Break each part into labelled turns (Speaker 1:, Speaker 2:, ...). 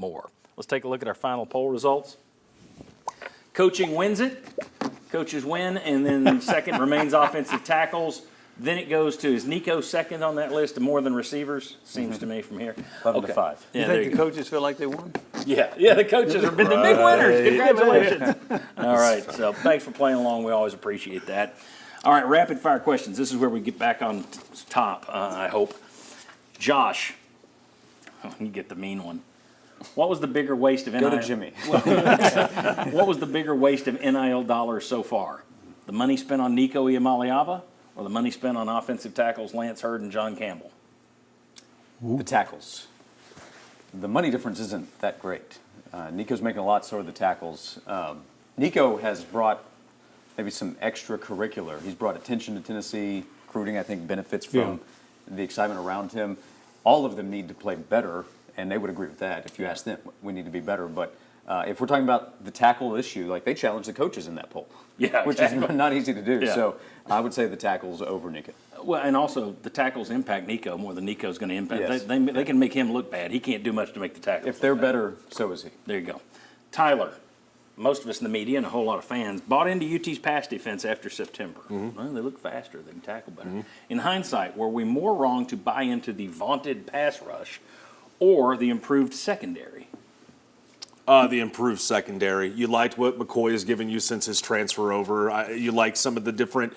Speaker 1: more. Let's take a look at our final poll results. Coaching wins it. Coaches win, and then second remains offensive tackles. Then it goes to, is Nico second on that list of more than receivers? Seems to me from here.
Speaker 2: 11 to 5.
Speaker 1: Yeah,
Speaker 3: You think the coaches feel like they won?
Speaker 1: Yeah, the coaches have been the big winners. Congratulations. All right, so thanks for playing along. We always appreciate that. All right, rapid fire questions. This is where we get back on top, I hope. Josh, you get the mean one. What was the bigger waste of NIL?
Speaker 2: Go to Jimmy.
Speaker 1: What was the bigger waste of NIL dollars so far? The money spent on Nico Iamaleava or the money spent on offensive tackles Lance Hurd and John Campbell?
Speaker 2: The tackles. The money difference isn't that great. Nico's making a lot, so are the tackles. Nico has brought maybe some extracurricular. He's brought attention to Tennessee. Recruiting, I think, benefits from the excitement around him. All of them need to play better, and they would agree with that. If you ask them, we need to be better. But if we're talking about the tackle issue, like they challenged the coaches in that poll, which is not easy to do.
Speaker 1: Yeah.
Speaker 2: So I would say the tackles over Nico.
Speaker 1: Well, and also the tackles impact Nico more than Nico's going to impact.
Speaker 2: Yes.
Speaker 1: They can make him look bad. He can't do much to make the tackles.
Speaker 2: If they're better, so is he.
Speaker 1: There you go. Tyler, most of us in the media and a whole lot of fans bought into UT's pass defense after September. Well, they look faster. They can tackle better. In hindsight, were we more wrong to buy into the vaunted pass rush or the improved secondary?
Speaker 4: The improved secondary. You liked what McCoy has given you since his transfer over. You like some of the different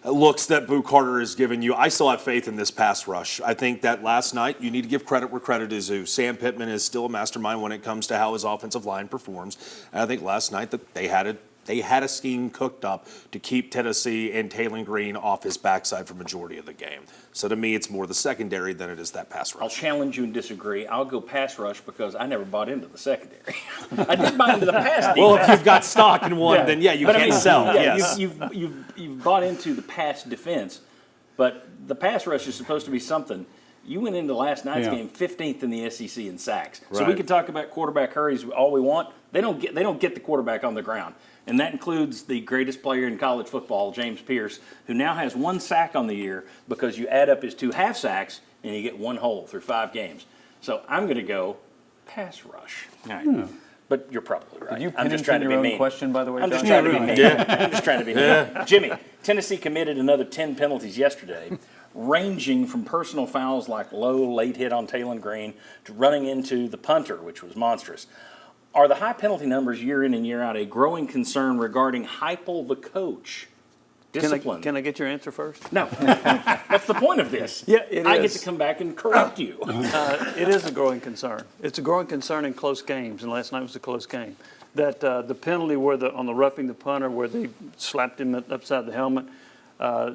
Speaker 4: looks that Boo Carter has given you. I still have faith in this pass rush. I think that last night, you need to give credit where credit is due. Sam Pittman is still a mastermind when it comes to how his offensive line performs. And I think last night that they had a scheme cooked up to keep Tennessee and Taylor Green off his backside for majority of the game. So to me, it's more the secondary than it is that pass rush.
Speaker 1: I'll challenge you and disagree. I'll go pass rush because I never bought into the secondary. I did buy into the pass defense.
Speaker 4: Well, if you've got stock in one, then you
Speaker 1: But
Speaker 4: can't sell.
Speaker 1: Yeah,
Speaker 4: Yes.
Speaker 1: you've bought into the pass defense, but the pass rush is supposed to be something. You went into last night's game 15th in the SEC in sacks. So we
Speaker 4: Right.
Speaker 1: can talk about quarterback hurries all we want. They don't get the quarterback on the ground. And that includes the greatest player in college football, James Pierce, who now has 1 sack on the year because you add up his 2 half sacks and you get 1 hole through 5 games. So I'm going to go pass rush. All right. But you're probably right.
Speaker 2: Did you
Speaker 1: I'm just trying to
Speaker 2: your
Speaker 1: be
Speaker 2: own
Speaker 1: mean.
Speaker 2: question, by the way,
Speaker 1: I'm just
Speaker 2: John?
Speaker 1: trying to be mean. I'm just trying to be mean. Jimmy, Tennessee committed another 10 penalties yesterday, ranging from personal fouls like low, late hit on Taylor Green to running into the punter, which was monstrous. Are the high penalty numbers year in and year out a growing concern regarding Heupel, the coach? Discipline.
Speaker 3: Can I get your answer first?
Speaker 1: No. That's the point of this.
Speaker 3: Yeah, it
Speaker 1: I get
Speaker 3: is.
Speaker 1: to come back and correct you.
Speaker 3: It is a growing concern. It's a growing concern in close games, and last night was a close game. That the penalty on the roughing the punter where they slapped him upside the helmet,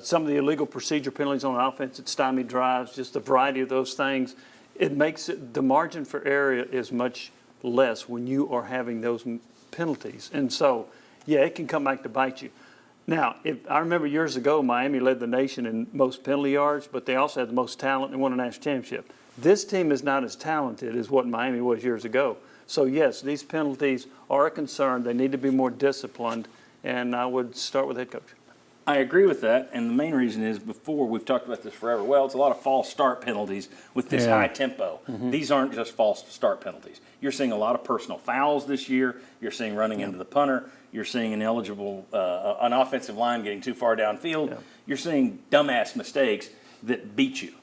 Speaker 3: some of the illegal procedure penalties on offense that stymied drives, just a variety of those things, it makes it, the margin for error is much less when you are having those penalties. And so, yeah, it can come back to bite you. Now, I remember years ago, Miami led the nation in most penalty yards, but they also had the most talent and won a national championship. This team is not as talented as what Miami was years ago. So, yes, these penalties are a concern. They need to be more disciplined, and I would start with head coach.
Speaker 1: I agree with that, and the main reason is before, we've talked about this forever, well, it's a lot of false start penalties with this high tempo. These aren't just false start penalties. You're seeing a lot of personal fouls this year. You're seeing running into the punter. You're seeing an offensive line getting too far downfield. You're seeing dumbass mistakes that beat you.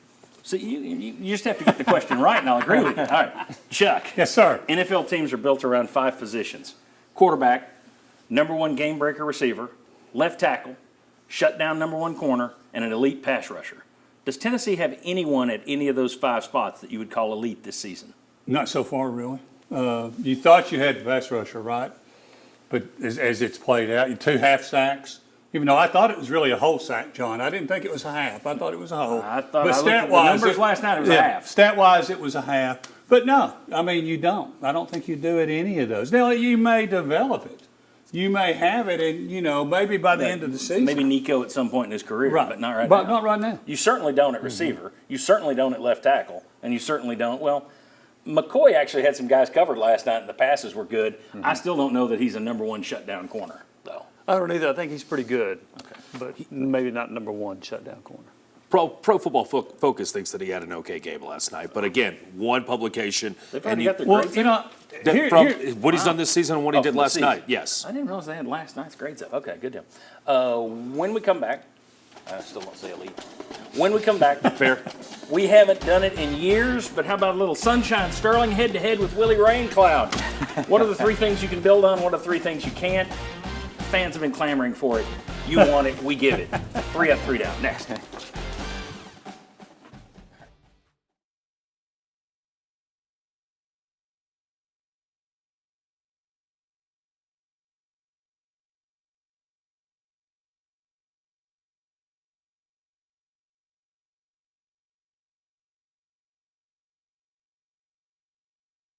Speaker 1: So you just have to get the question right, and I'll agree with you. All right, Chuck.
Speaker 5: Yes, sir.
Speaker 1: NFL teams are built around 5 positions. Quarterback, #1 game breaker receiver, left tackle, shut down #1 corner, and an elite pass rusher. Does Tennessee have anyone at any of those 5 spots that you would call elite this season?
Speaker 5: Not so far, really. You thought you had the pass rusher, right? But as it's played out, you 2 half sacks. Even though I thought it was really a whole sack, John. I didn't think it was a half. I thought it was a whole.
Speaker 1: I thought
Speaker 5: but
Speaker 1: I looked at the numbers last night, it was a half.
Speaker 5: Stat-wise, it was a half. But no, I mean, you don't. I don't think you do at any of those. Now, you may develop it. You may have it, and, maybe by the end of the season.
Speaker 1: Maybe Nico at some point in his career,
Speaker 5: Right.
Speaker 1: but not right now.
Speaker 5: But not right now.
Speaker 1: You certainly don't at receiver. You certainly don't at left tackle. And you certainly don't, McCoy actually had some guys covered last night, and the passes were good. I still don't know that he's a #1 shutdown corner, though.
Speaker 3: I don't either. I think he's pretty good, but maybe not #1 shutdown corner.
Speaker 4: Pro Football Focus thinks that he had an okay game last night, but again, one publication.
Speaker 1: They've
Speaker 4: and
Speaker 1: already
Speaker 4: you-
Speaker 1: got their
Speaker 5: Well,
Speaker 1: grades
Speaker 5: you
Speaker 1: in?
Speaker 5: know, here,
Speaker 4: from
Speaker 5: here,
Speaker 4: what he's done this season and what he did
Speaker 1: from the
Speaker 4: last
Speaker 1: season.
Speaker 4: night. Yes.
Speaker 1: I didn't realize they had last night's grades up. Okay, good deal. When we come back, I still won't say elite. When we come back,
Speaker 4: Fair.
Speaker 1: we haven't done it in years, but how about a little Sunshine Sterling head-to-head with Willie Raincloud? What are the 3 things you can build on? What are the 3 things you can't? Fans have been clamoring for it. You want it, we give it. 3 up, 3 down. Next.